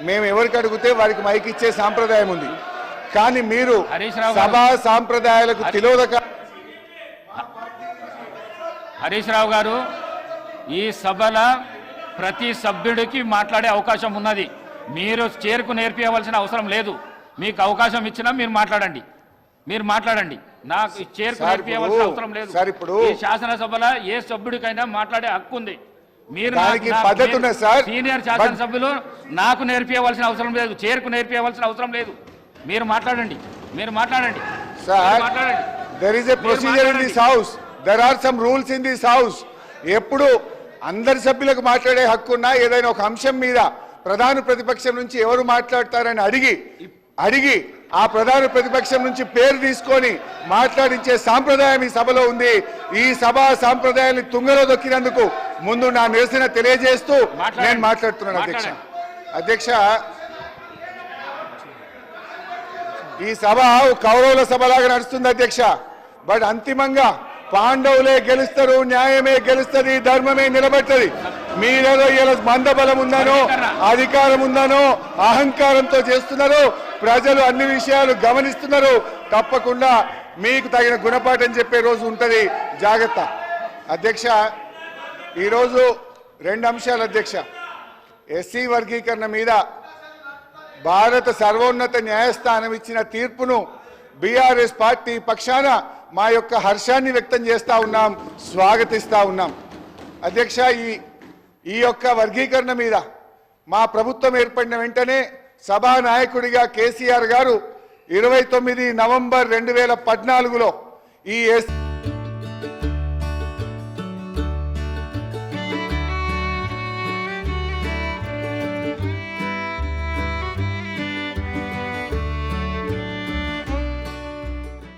మేము ఎవరికి అడిగితే వారికి మైక్ ఇచ్చే సాంప్రదాయం ఉంది. కానీ మీరు సభా సాంప్రదాయాలకు తిలోదక. హరీష్ రావు గారు, ఈ సభల ప్రతి సభ్యుడికి మాట్లాడే అవకాశం ఉన్నది. మీరు చేరుకు నేర్పించవలసిన అవసరం లేదు. మీకు అవకాశం ఇచ్చినా మీరు మాట్లాడండి. నాకు చేరుకు నేర్పించవలసిన అవసరం లేదు. ఈ శాసనసభల ఏ సభ్యుడికైనా మాట్లాడే హక్కు ఉంది. మీరు సీనియర్ శాసనసభ్యులు నాకు నేర్పించవలసిన అవసరం లేదు, చేరుకు నేర్పించవలసిన అవసరం లేదు. మీరు మాట్లాడండి. There is a procedure in this house. There are some rules in this house. ఎప్పుడు అందరి సభ్యులకు మాట్లాడే హక్కు ఉన్నా ఏదైనా ఒక అంశం మీద ప్రధాన ప్రతిపక్షం నుంచి ఎవరు మాట్లాడతారని అడిగి ఆ ప్రధాన ప్రతిపక్షం నుంచి పేరు తీసుకొని మాట్లాడించే సాంప్రదాయం ఈ సభలో ఉంది. ఈ సభా సాంప్రదాయాన్ని తుంగలో దొక్కినందుకు ముందు నా నిరసన తెలియజేస్తూ నేను మాట్లాడుతున్నాను. అధ్యక్ష, ఈ సభ కౌరవుల సభలాగా నడుస్తుంది అధ్యక్ష. బట్ అంతిమంగా పాండవులే గెలుస్తారు, న్యాయమే గెలుస్తుంది, ధర్మమే నిలబెట్టది. మీరేదో ఇలా మందబలం ఉందనో అధికారం ఉందనో అహంకారంతో చేస్తున్నారు. ప్రజలు అన్ని విషయాలు గమనిస్తున్నారు. తప్పకుండా మీకు తగిన గుణపాఠం చెప్పే రోజు ఉంటుంది, జాగ్రత్త. అధ్యక్ష, ఈరోజు రెండు అంశాలు అధ్యక్ష. ఎస్సీ వర్గీకరణ మీద భారత సర్వోన్నత న్యాయస్థానం ఇచ్చిన తీర్పును బీఆర్ఎస్ పార్టీ పక్షాన మా యొక్క హర్షాన్ని వ్యక్తం చేస్తూ ఉన్నాం, స్వాగతిస్తూ ఉన్నాం. అధ్యక్ష, ఈ యొక్క వర్గీకరణ మీద మా ప్రభుత్వం ఏర్పడిన వెంటనే సభానాయకుడిగా కేసీఆర్ గారు 29 నవంబర్ 2014లో ఈ